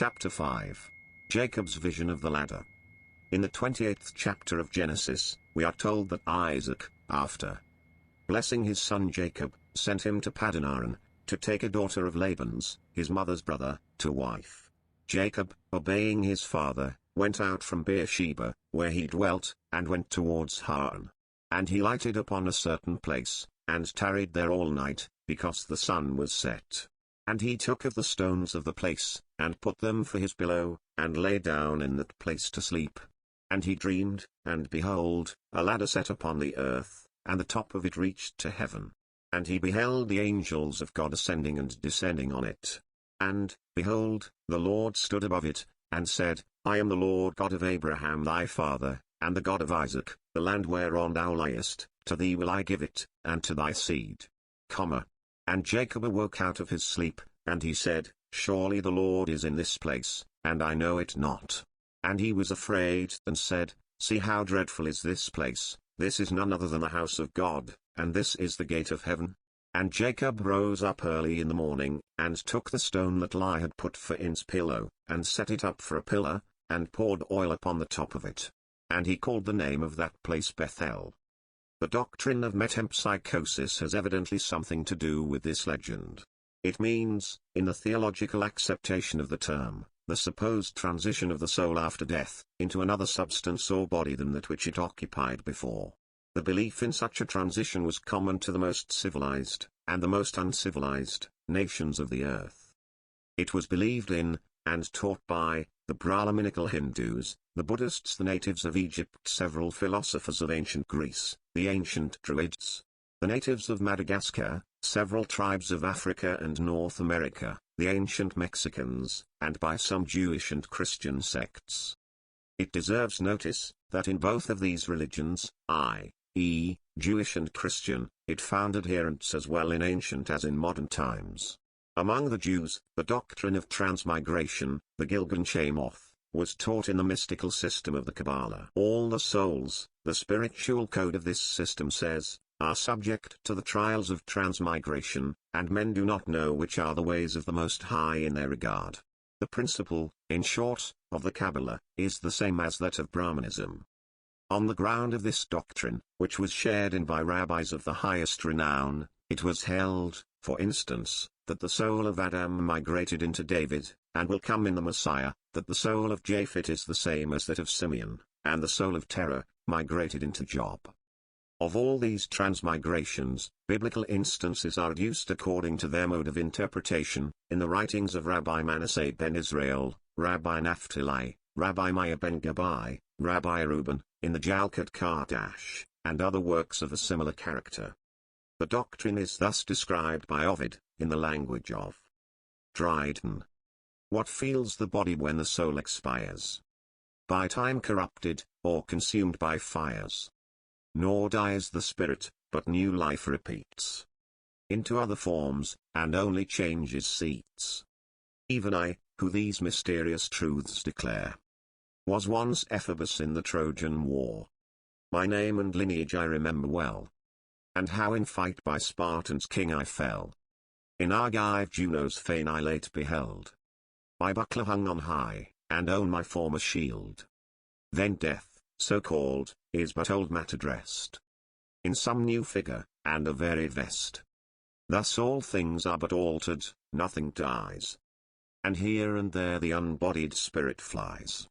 Chapter 5. Jacob's Vision of the Ladder. In the 28th chapter of Genesis, we are told that Isaac, after blessing his son Jacob, sent him to Paddan-aram, to take a daughter of Laban's, his mother's brother, to wife. Jacob, obeying his father, went out from Beersheba, where he dwelt, and went towards Haran. And he lighted upon a certain place, and tarried there all night, because the sun was set. And he took of the stones of the place, and put them for his pillow, and lay down in that place to sleep. And he dreamed, and behold, a ladder set upon the earth, and the top of it reached to heaven. And he beheld the angels of God ascending and descending on it. And, behold, the Lord stood above it, and said, I am the Lord God of Abraham thy father, and the God of Isaac. The land whereon thou liest, to thee will I give it, and to thy seed. And Jacob awoke out of his sleep, and he said, Surely the Lord is in this place, and I know it not. And he was afraid, and said, See how dreadful is this place, this is none other than the house of God, and this is the gate of heaven. And Jacob rose up early in the morning, and took the stone that Laban had put for his pillow, and set it up for a pillar, and poured oil upon the top of it. And he called the name of that place Beth-el. The doctrine of metempsychosis has evidently something to do with this legend. It means, in the theological acceptation of the term, the supposed transition of the soul after death, into another substance or body than that which it occupied before. The belief in such a transition was common to the most civilized, and the most uncivilized, nations of the earth. It was believed in, and taught by, the Brahminical Hindus, the Buddhists, the natives of Egypt, several philosophers of ancient Greece, the ancient Druids, the natives of Madagascar, several tribes of Africa and North America, the ancient Mexicans, and by some Jewish and Christian sects. It deserves notice, that in both of these religions, i.e., Jewish and Christian, it found adherents as well in ancient as in modern times. Among the Jews, the doctrine of transmigration, the Gilgan Shamoth, was taught in the mystical system of the Kabbalah. All the souls, the spiritual code of this system says, are subject to the trials of transmigration, and men do not know which are the ways of the Most High in their regard. The principle, in short, of the Kabbalah, is the same as that of Brahmanism. On the ground of this doctrine, which was shared in by rabbis of the highest renown, it was held, for instance, that the soul of Adam migrated into David, and will come in the Messiah, that the soul of Japhet is the same as that of Simeon, and the soul of Terah, migrated into Job. Of all these transmigrations, biblical instances are adduced according to their mode of interpretation, in the writings of Rabbi Manasseh ben Israel, Rabbi Naphtali, Rabbi Meir ben Gabbai, Rabbi Reuben, in the Jalkut Kardash, and other works of a similar character. The doctrine is thus described by Ovid, in the language of Dryden. What feels the body when the soul expires? By time corrupted, or consumed by fires. Nor dies the spirit, but new life repeats into other forms, and only changes seats. Even I, who these mysterious truths declare, was once Ephesus in the Trojan War. My name and lineage I remember well, and how in fight by Spartan's king I fell. In Argive Juno's fane I late beheld. My buckler hung on high, and own my former shield. Then death, so called, is but old matter dressed in some new figure, and a varied vest. Thus all things are but altered, nothing dies. And here and there the unbodied spirit flies.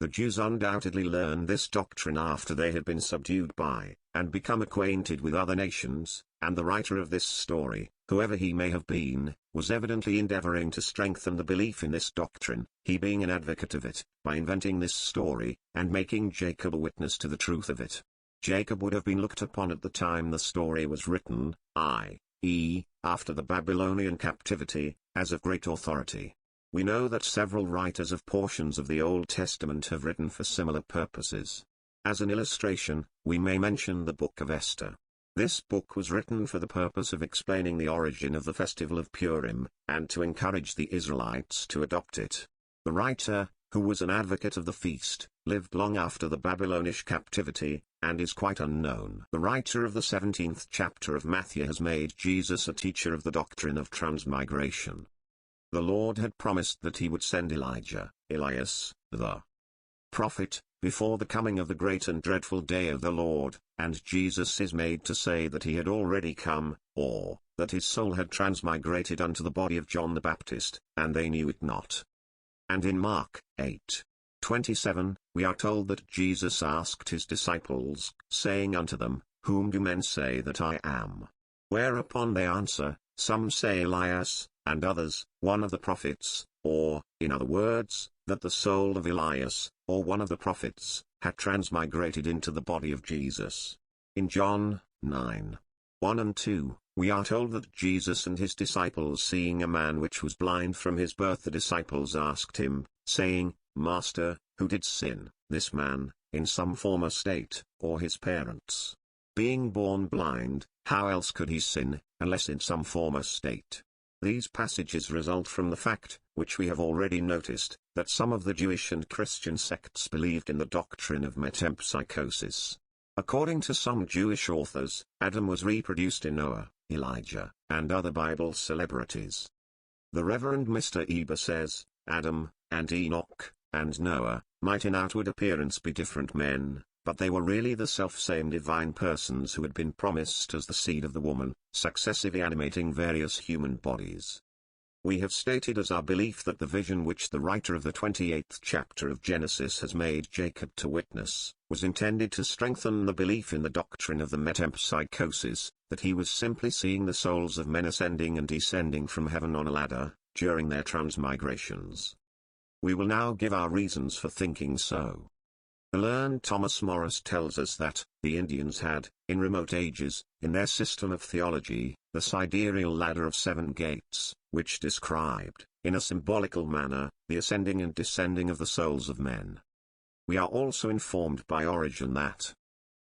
The Jews undoubtedly learned this doctrine after they had been subdued by, and become acquainted with other nations, and the writer of this story, whoever he may have been, was evidently endeavoring to strengthen the belief in this doctrine, he being an advocate of it, by inventing this story, and making Jacob a witness to the truth of it. Jacob would have been looked upon at the time the story was written, i.e., after the Babylonian captivity, as of great authority. We know that several writers of portions of the Old Testament have written for similar purposes. As an illustration, we may mention the Book of Esther. This book was written for the purpose of explaining the origin of the festival of Purim, and to encourage the Israelites to adopt it. The writer, who was an advocate of the feast, lived long after the Babylonish captivity, and is quite unknown. The writer of the 17th chapter of Matthew has made Jesus a teacher of the doctrine of transmigration. The Lord had promised that he would send Elijah, Elias, the prophet, before the coming of the great and dreadful day of the Lord, and Jesus is made to say that he had already come, or, that his soul had transmigrated unto the body of John the Baptist, and they knew it not. And in Mark 8:27, we are told that Jesus asked his disciples, saying unto them, Whom do men say that I am? Whereupon they answer, Some say Elias, and others, one of the prophets, or, in other words, that the soul of Elias, or one of the prophets, had transmigrated into the body of Jesus. In John 9:1-2, we are told that Jesus and his disciples, seeing a man which was blind from his birth, the disciples asked him, saying, Master, who did sin, this man, in some former state, or his parents? Being born blind, how else could he sin, unless in some former state? These passages result from the fact, which we have already noticed, that some of the Jewish and Christian sects believed in the doctrine of metempsychosis. According to some Jewish authors, Adam was reproduced in Noah, Elijah, and other Bible celebrities. The Reverend Mr. Eber says, Adam, and Enoch, and Noah, might in outward appearance be different men, but they were really the self-same divine persons who had been promised as the seed of the woman, successively animating various human bodies. We have stated as our belief that the vision which the writer of the 28th chapter of Genesis has made Jacob to witness, was intended to strengthen the belief in the doctrine of the metempsychosis, that he was simply seeing the souls of men ascending and descending from heaven on a ladder, during their transmigrations. We will now give our reasons for thinking so. The learned Thomas Morris tells us that, the Indians had, in remote ages, in their system of theology, the sidereal ladder of 7 gates, which described, in a symbolical manner, the ascending and descending of the souls of men. We are also informed by Origen that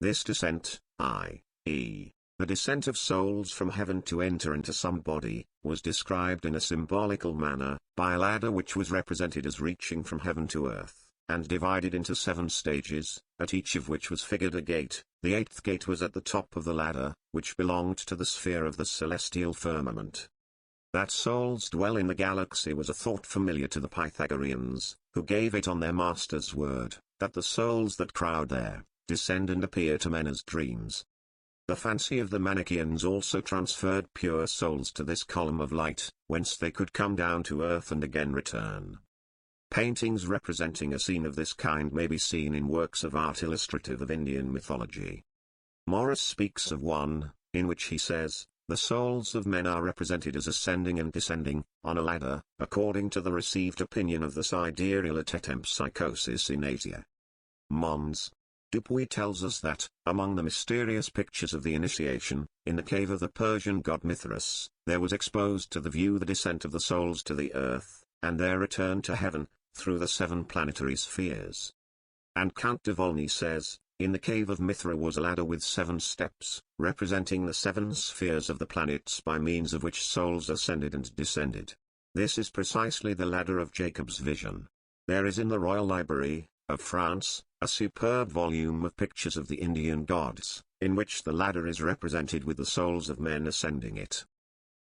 this descent, i.e., the descent of souls from heaven to enter into some body, was described in a symbolical manner, by a ladder which was represented as reaching from heaven to earth, and divided into 7 stages, at each of which was figured a gate. The 8th gate was at the top of the ladder, which belonged to the sphere of the celestial firmament. That souls dwell in the galaxy was a thought familiar to the Pythagoreans, who gave it on their master's word, that the souls that crowd there, descend and appear to men as dreams. The fancy of the Manichaeans also transferred pure souls to this column of light, whence they could come down to earth and again return. Paintings representing a scene of this kind may be seen in works of art illustrative of Indian mythology. Morris speaks of one, in which he says, the souls of men are represented as ascending and descending, on a ladder, according to the received opinion of the sidereal metempsychosis in Asia. Mons. Dupuy tells us that, among the mysterious pictures of the initiation, in the cave of the Persian god Mithras, there was exposed to the view the descent of the souls to the earth, and their return to heaven, through the 7 planetary spheres. And Count de Volney says, in the cave of Mithra was a ladder with 7 steps, representing the 7 spheres of the planets by means of which souls ascended and descended. This is precisely the ladder of Jacob's vision. There is in the Royal Library, of France, a superb volume of pictures of the Indian gods, in which the ladder is represented with the souls of men ascending it.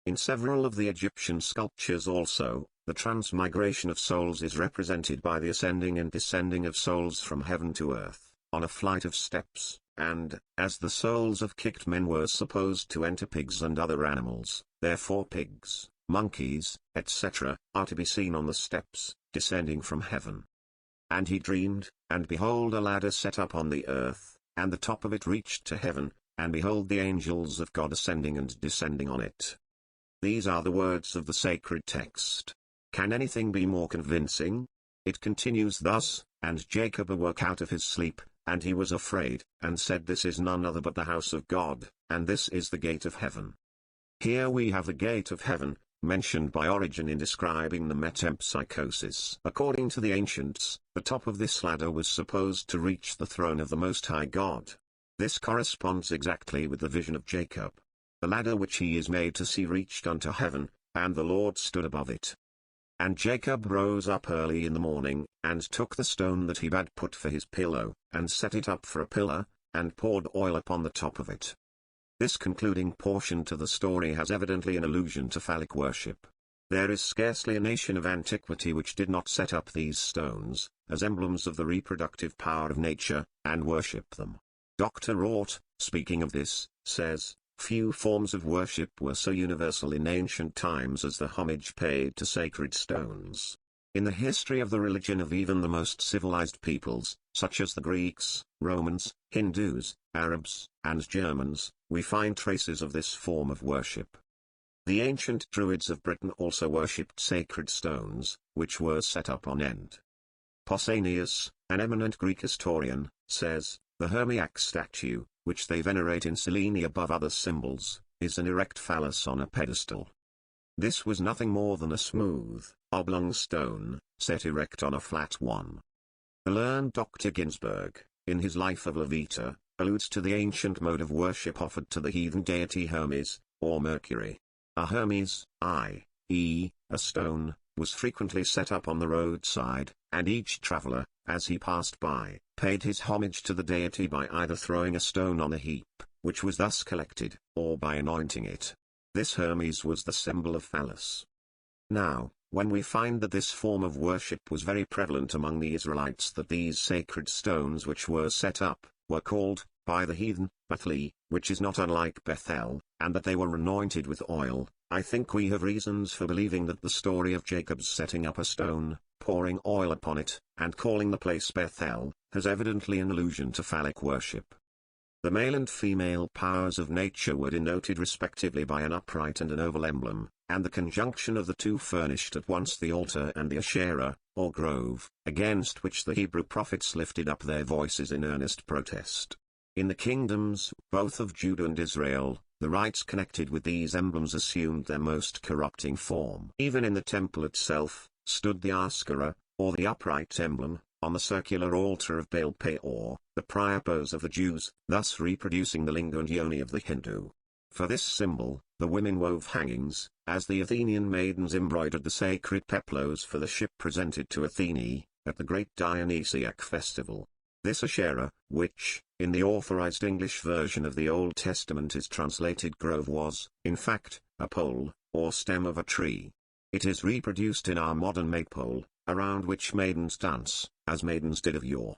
In several of the Egyptian sculptures also, the transmigration of souls is represented by the ascending and descending of souls from heaven to earth, on a flight of steps, and, as the souls of kicked men were supposed to enter pigs and other animals, therefore pigs, monkeys, etc., are to be seen on the steps, descending from heaven. And he dreamed, and behold a ladder set up on the earth, and the top of it reached to heaven, and behold the angels of God ascending and descending on it. These are the words of the sacred text. Can anything be more convincing? It continues thus, and Jacob awoke out of his sleep, and he was afraid, and said, This is none other but the house of God, and this is the gate of heaven. Here we have the gate of heaven, mentioned by Origen in describing the metempsychosis. According to the ancients, the top of this ladder was supposed to reach the throne of the Most High God. This corresponds exactly with the vision of Jacob. The ladder which he is made to see reached unto heaven, and the Lord stood above it. And Jacob rose up early in the morning, and took the stone that he had put for his pillow, and set it up for a pillar, and poured oil upon the top of it. This concluding portion to the story has evidently an allusion to phallic worship. There is scarcely a nation of antiquity which did not set up these stones, as emblems of the reproductive power of nature, and worship them. Dr. Rort, speaking of this, says, "Few forms of worship were so universal in ancient times as the homage paid to sacred stones. In the history of the religion of even the most civilized peoples, such as the Greeks, Romans, Hindus, Arabs, and Germans, we find traces of this form of worship. The ancient Druids of Britain also worshipped sacred stones, which were set up on end." Pausanias, an eminent Greek historian, says, "The Hermiac statue, which they venerate in Selene above other symbols, is an erect phallus on a pedestal." This was nothing more than a smooth, oblong stone, set erect on a flat one. The learned Dr. Ginsburg, in his Life of Levita, alludes to the ancient mode of worship offered to the heathen deity Hermes, or Mercury. A Hermes, i.e., a stone, was frequently set up on the roadside, and each traveler, as he passed by, paid his homage to the deity by either throwing a stone on a heap, which was thus collected, or by anointing it. This Hermes was the symbol of phallus. Now, when we find that this form of worship was very prevalent among the Israelites, that these sacred stones which were set up, were called, by the heathen, Beth-el, which is not unlike Beth-el, and that they were anointed with oil, I think we have reasons for believing that the story of Jacob's setting up a stone, pouring oil upon it, and calling the place Beth-el, has evidently an allusion to phallic worship. The male and female powers of nature were denoted respectively by an upright and an oval emblem, and the conjunction of the two furnished at once the altar and the Asherah, or grove, against which the Hebrew prophets lifted up their voices in earnest protest. In the kingdoms, both of Judah and Israel, the rites connected with these emblems assumed their most corrupting form. Even in the temple itself, stood the Asherah, or the upright emblem, on the circular altar of Baal Peor, the priapos of the Jews, thus reproducing the linga and yoni of the Hindu. For this symbol, the women wove hangings, as the Athenian maidens embroidered the sacred peplos for the ship presented to Athene, at the great Dionysiac festival. This Asherah, which, in the authorized English version of the Old Testament is translated grove, was, in fact, a pole, or stem of a tree. It is reproduced in our modern maypole, around which maidens dance, as maidens did of yore.